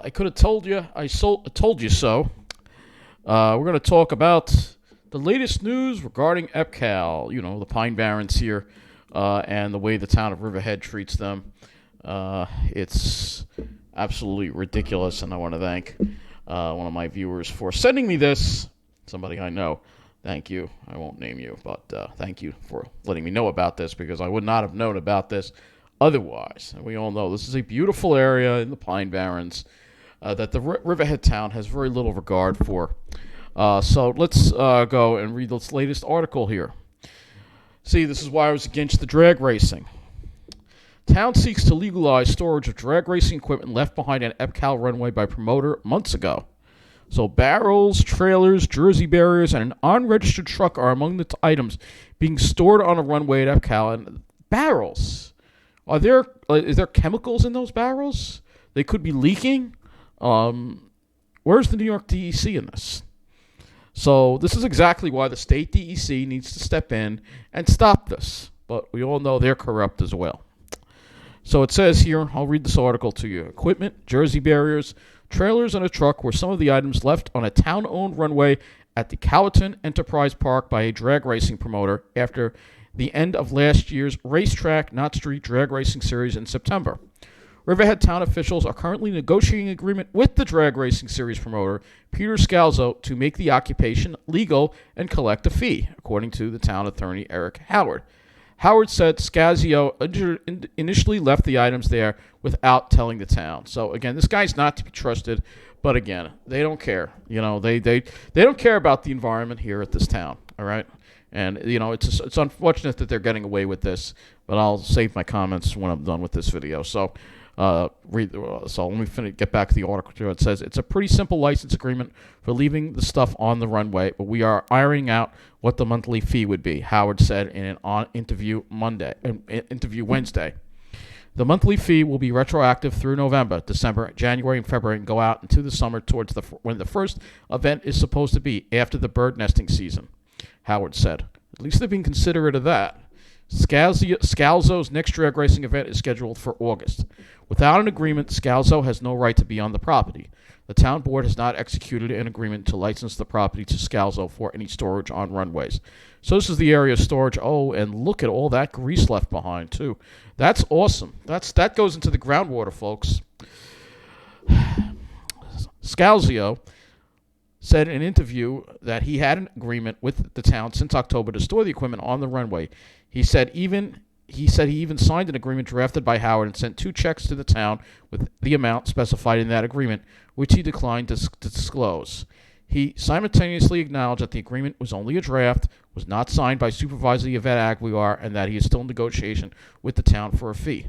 I could have told you. Told you so. We're going to talk about the latest news regarding EPCAL. You know, the Pine Barrens here, and the way the town of Riverhead treats them. It's absolutely ridiculous, and I want to thank one of my viewers for sending me this. Somebody I know. Thank you. I won't name you, but thank you for letting me know about this, because I would not have known about this otherwise. And we all know this is a beautiful area in the Pine Barrens that the Riverhead town has very little regard for. So let's go and read this latest article here. See, this is why I was against the drag racing. Town seeks to legalize storage of drag racing equipment left behind an EPCAL runway by promoter months ago. So barrels, trailers, jersey barriers, and an unregistered truck are among the items being stored on a runway at EPCAL. And barrels, is there chemicals in those barrels? They could be leaking. Where's the New York DEC in this? So this is exactly why the state DEC needs to step in and stop this. But we all know they're corrupt as well. So it says here, I'll read this article to you. Equipment, jersey barriers, trailers, and a truck were some of the items left on a town-owned runway at the Calverton Enterprise Park by a drag racing promoter after the end of last year's racetrack, not street drag racing series in September. Riverhead town officials are currently negotiating an agreement with the drag racing series promoter, Peter Scalzo, to make the occupation legal and collect a fee, according to the town attorney Eric Howard. Howard said Scalzo initially left the items there without telling the town. So again, this guy's not to be trusted, but again, they don't care. You know, they don't care about the environment here at this town, all right? And, you know, it's unfortunate that they're getting away with this, but I'll save my comments when I'm done with this video. So let me get back to the article. It says it's a pretty simple license agreement for leaving the stuff on the runway, but we are ironing out what the monthly fee would be, Howard said in an interview Wednesday. The monthly fee will be retroactive through November, December, January, and February, and go out into the summer towards when the first event is supposed to be, after the bird nesting season, Howard said. At least they're being considerate of that. Scalzo's next drag racing event is scheduled for August. Without an agreement, Scalzo has no right to be on the property. The town board has not executed an agreement to license the property to Scalzo for any storage on runways. So this is the area of storage. Oh, and look at all that grease left behind, too. That's awesome. That goes into the groundwater, folks. Scalzo said in an interview that he had an agreement with the town since October to store the equipment on the runway. He said he even signed an agreement drafted by Howard and sent 2 checks to the town with the amount specified in that agreement, which he declined to disclose. He simultaneously acknowledged that the agreement was only a draft, was not signed by Supervisor Yvette Aguilar, and that he is still in negotiation with the town for a fee.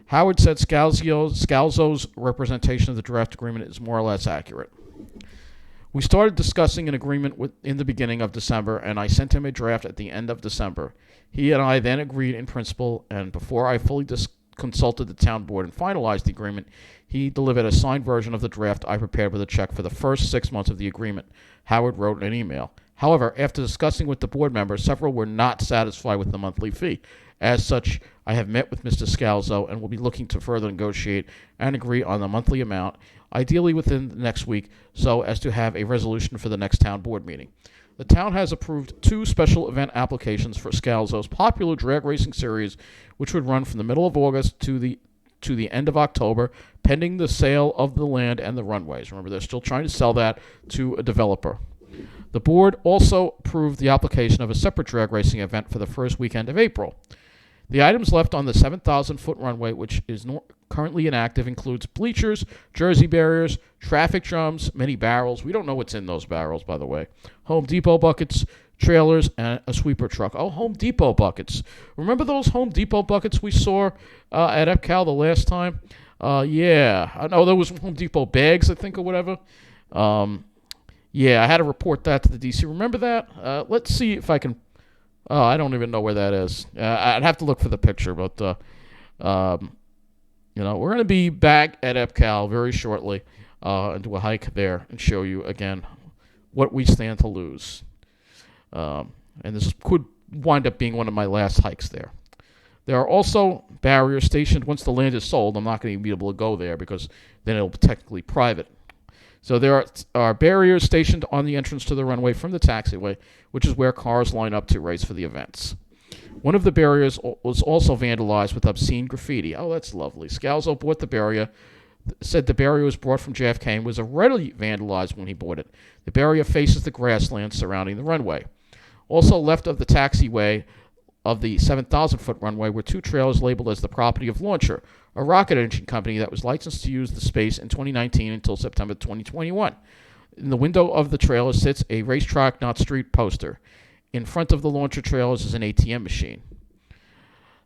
Howard said Scalzo's representation of the draft agreement is more or less accurate. We started discussing an agreement in the beginning of December, and I sent him a draft at the end of December. He and I then agreed in principle, and before I fully consulted the town board and finalized the agreement, he delivered a signed version of the draft I prepared with a check for the first 6 months of the agreement, Howard wrote in an email. However, after discussing with the board members, several were not satisfied with the monthly fee. As such, I have met with Mr. Scalzo and will be looking to further negotiate and agree on the monthly amount, ideally within the next week, so as to have a resolution for the next town board meeting. The town has approved 2 special event applications for Scalzo's popular drag racing series, which would run from the middle of August to the end of October, pending the sale of the land and the runways. Remember, they're still trying to sell that to a developer. The board also approved the application of a separate drag racing event for the first weekend of April. The items left on the 7,000-foot runway, which is currently inactive, includes bleachers, jersey barriers, traffic drums, many barrels. We don't know what's in those barrels, by the way. Home Depot buckets, trailers, and a sweeper truck. Oh, Home Depot buckets. Remember those Home Depot buckets we saw at EPCAL the last time? Yeah. I know there was Home Depot bags, I think, or whatever. Yeah, I had to report that to the DC. Remember that? Let's see if I can... Oh, I don't even know where that is. I'd have to look for the picture, but, we're going to be back at EPCAL very shortly and do a hike there and show you, again, what we stand to lose. And this could wind up being one of my last hikes there. There are also barriers stationed once the land is sold. I'm not going to be able to go there because then it'll be technically private. So there are barriers stationed on the entrance to the runway from the taxiway, which is where cars line up to race for the events. One of the barriers was also vandalized with obscene graffiti. Oh, that's lovely. Scalzo bought the barrier, said the barrier was brought from JFK and was already vandalized when he bought it. The barrier faces the grasslands surrounding the runway. Also left of the taxiway of the 7,000-foot runway were two trailers labeled as the property of Launcher, a rocket engine company that was licensed to use the space in 2019 until September 2021. In the window of the trailer sits a racetrack, not street poster. In front of the Launcher trailers is an ATM machine.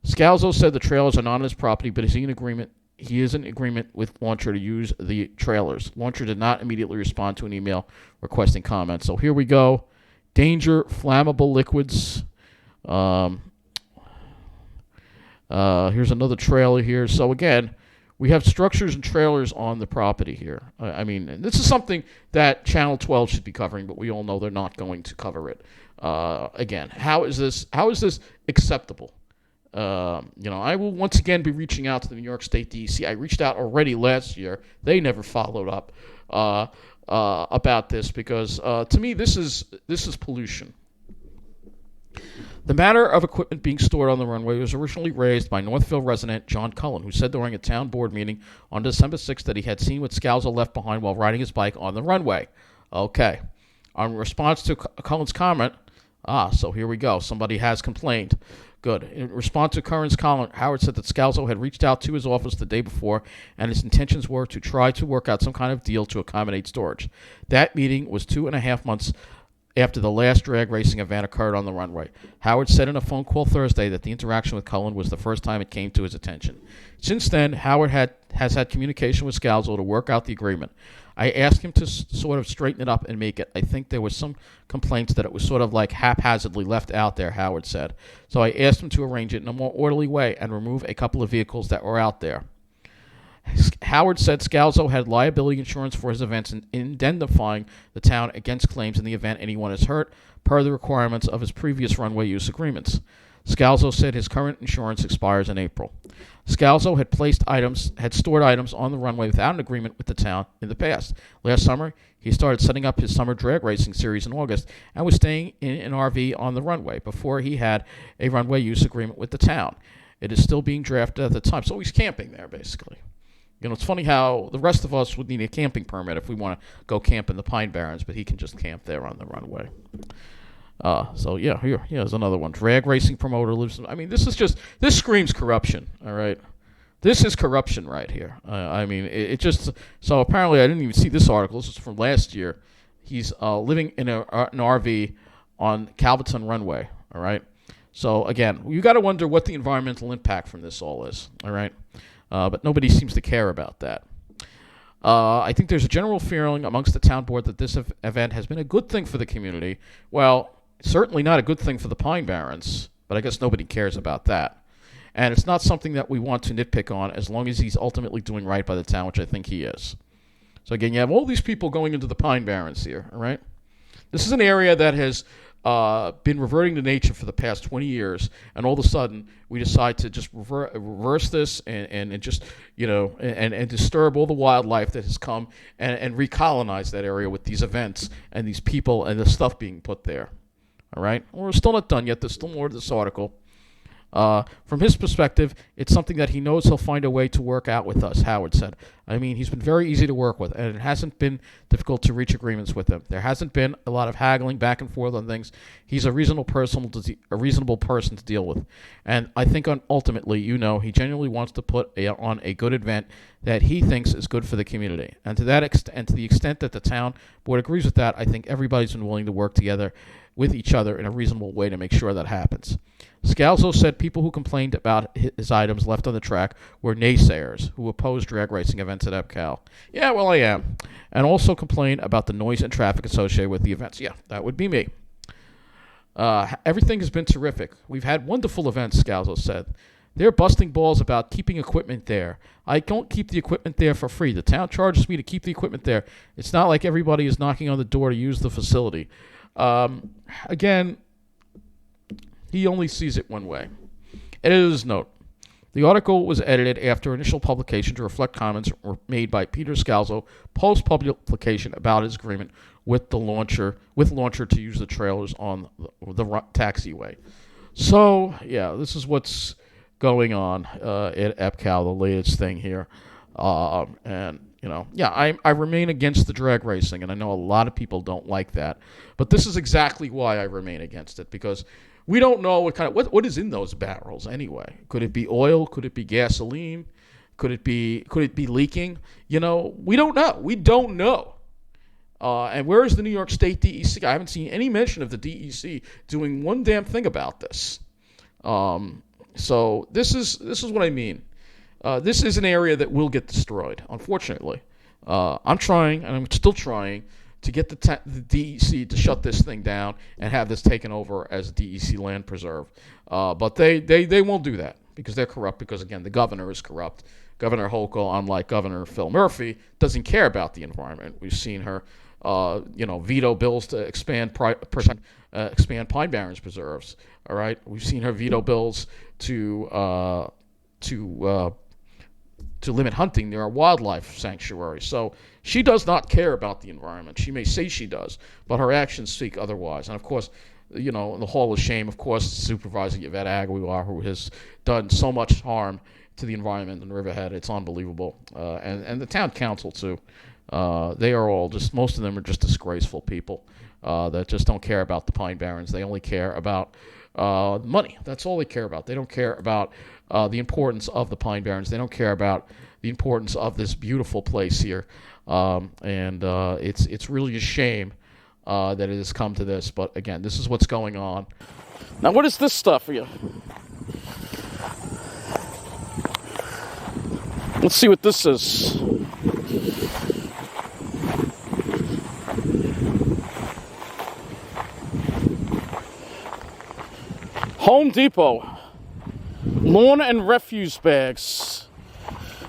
Scalzo said the trailers are not on his property, but is he is in agreement with Launcher to use the trailers. Launcher did not immediately respond to an email requesting comments. So here we go. Danger, flammable liquids. Here's another trailer here. So again, we have structures and trailers on the property here. I mean, this is something that Channel 12 should be covering, but we all know they're not going to cover it. Again, how is this acceptable? I will once again be reaching out to the New York State DEC. I reached out already last year. They never followed up about this because, to me, this is pollution. The matter of equipment being stored on the runway was originally raised by Northville resident John Cullen, who said during a town board meeting on December 6th that he had seen what Scalzo left behind while riding his bike on the runway. Okay. In response to Cullen's comment, so here we go. Somebody has complained. Good. In response to Curran's comment, Howard said that Scalzo had reached out to his office the day before, and his intentions were to try to work out some kind of deal to accommodate storage. That meeting was 2.5 months after the last drag racing event occurred on the runway. Howard said in a phone call Thursday that the interaction with Cullen was the first time it came to his attention. Since then, Howard has had communication with Scalzo to work out the agreement. I asked him to sort of straighten it up and make it. I think there was some complaints that it was sort of like haphazardly left out there, Howard said. So I asked him to arrange it in a more orderly way and remove a couple of vehicles that were out there. Howard said Scalzo had liability insurance for his events and indemnifying the town against claims in the event anyone is hurt, per the requirements of his previous runway use agreements. Scalzo said his current insurance expires in April. Scalzo had stored items on the runway without an agreement with the town in the past. Last summer, he started setting up his summer drag racing series in August and was staying in an RV on the runway before he had a runway use agreement with the town. It is still being drafted at the time, so he's camping there, basically. It's funny how the rest of us would need a camping permit if we want to go camp in the Pine Barrens, but he can just camp there on the runway. Here's another one. Drag racing promoter lives. This screams corruption. All right, this is corruption right here. It just. So apparently, I didn't even see this article. This is from last year. He's living in an RV on Calverton runway. All right. So again, you got to wonder what the environmental impact from this all is. All right. But nobody seems to care about that. I think there's a general feeling amongst the town board that this event has been a good thing for the community. Well, certainly not a good thing for the Pine Barrens, but I guess nobody cares about that. And it's not something that we want to nitpick on as long as he's ultimately doing right by the town, which I think he is. So again, you have all these people going into the Pine Barrens here, all right? This is an area that has been reverting to nature for the past 20 years, and all of a sudden we decide to just reverse this and just, and disturb all the wildlife that has come and recolonize that area with these events and these people and the stuff being put there. All right? We're still not done yet. There's still more to this article. From his perspective, it's something that he knows he'll find a way to work out with us, Howard said. He's been very easy to work with, and it hasn't been difficult to reach agreements with him. There hasn't been a lot of haggling back and forth on things. He's a reasonable person to deal with. And I think ultimately, he genuinely wants to put on a good event that he thinks is good for the community. And to that extent, to the extent that the town board agrees with that, I think everybody's been willing to work together with each other in a reasonable way to make sure that happens. Scalzo said people who complained about his items left on the track were naysayers who opposed drag racing events at EPCAL. Yeah, well, I am. And also complained about the noise and traffic associated with the events. Yeah, that would be me. Everything has been terrific. We've had wonderful events, Scalzo said. They're busting balls about keeping equipment there. I don't keep the equipment there for free. The town charges me to keep the equipment there. It's not like everybody is knocking on the door to use the facility. Again, he only sees it one way. Editor's note. The article was edited after initial publication to reflect comments were made by Peter Scalzo post-publication about his agreement with launcher to use the trailers on the taxiway. So, yeah, this is what's going on at EPCAL, the latest thing here. And, I remain against the drag racing, and I know a lot of people don't like that. But this is exactly why I remain against it, because we don't know what is in those barrels anyway. Could it be oil? Could it be gasoline? Could it be leaking? We don't know. We don't know. And where is the New York State DEC? I haven't seen any mention of the DEC doing one damn thing about this. So this is what I mean. This is an area that will get destroyed, unfortunately. I'm trying, and I'm still trying, to get the DEC to shut this thing down and have this taken over as DEC land preserve. But they won't do that because they're corrupt, because, again, the governor is corrupt. Governor Hochul, unlike Governor Phil Murphy, doesn't care about the environment. We've seen her, veto bills to expand Pine Barrens preserves. All right, we've seen her veto bills to limit hunting near our wildlife sanctuary. So she does not care about the environment. She may say she does, but her actions speak otherwise. And, of course, the Hall of Shame, of course, Supervisor Yvette Aguilar, who has done so much harm to the environment in Riverhead. It's unbelievable. And the town council, too. They are all most of them are just disgraceful people that just don't care about the Pine Barrens. They only care about money. That's all they care about. They don't care about the importance of the Pine Barrens. They don't care about the importance of this beautiful place here. And it's really a shame that it has come to this. But, again, this is what's going on. Now, what is this stuff for you? Let's see what this is. Home Depot. Lawn and refuse bags.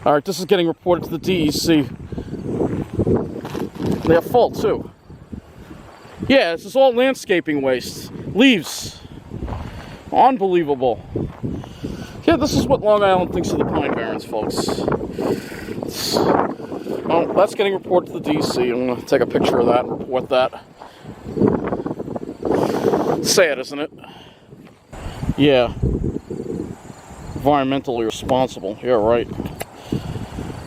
All right, this is getting reported to the DEC. They're full, too. Yeah, this is all landscaping waste. Leaves. Unbelievable. Yeah, this is what Long Island thinks of the Pine Barrens, folks. Well, that's getting reported to the DEC. I'm going to take a picture of that and report that. Sad, isn't it? Yeah. Environmentally responsible. Yeah, right.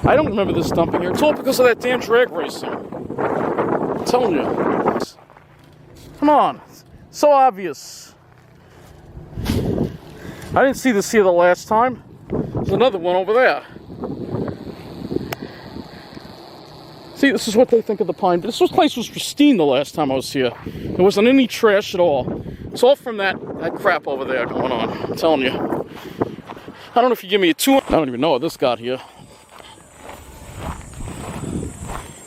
I don't remember this dumping here. It's all because of that damn drag racing. I'm telling you. Come on. So obvious. I didn't see this here the last time. There's another one over there. See, this is what they think of the Pine. This place was pristine the last time I was here. There wasn't any trash at all. It's all from that crap over there going on. I'm telling you. I don't know if you give me a 2. I don't even know how this got here.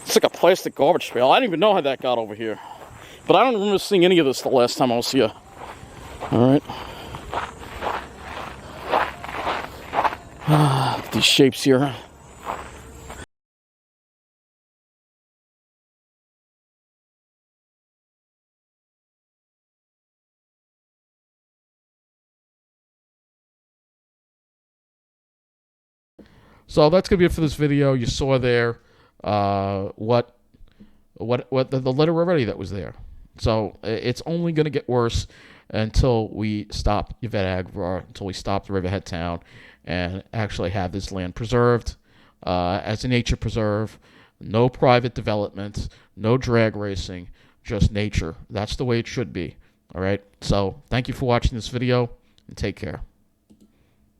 It's like a plastic garbage pail. I don't even know how that got over here. But I don't remember seeing any of this the last time I was here. Alright. These shapes here. So that's gonna be it for this video. You saw there what the letter already that was there. So it's only gonna get worse until we stop Yvette Aguilar, until we stop the Riverhead town, and actually have this land preserved as a nature preserve. No private development, no drag racing, just nature. That's the way it should be. All right. So thank you for watching this video, and take care.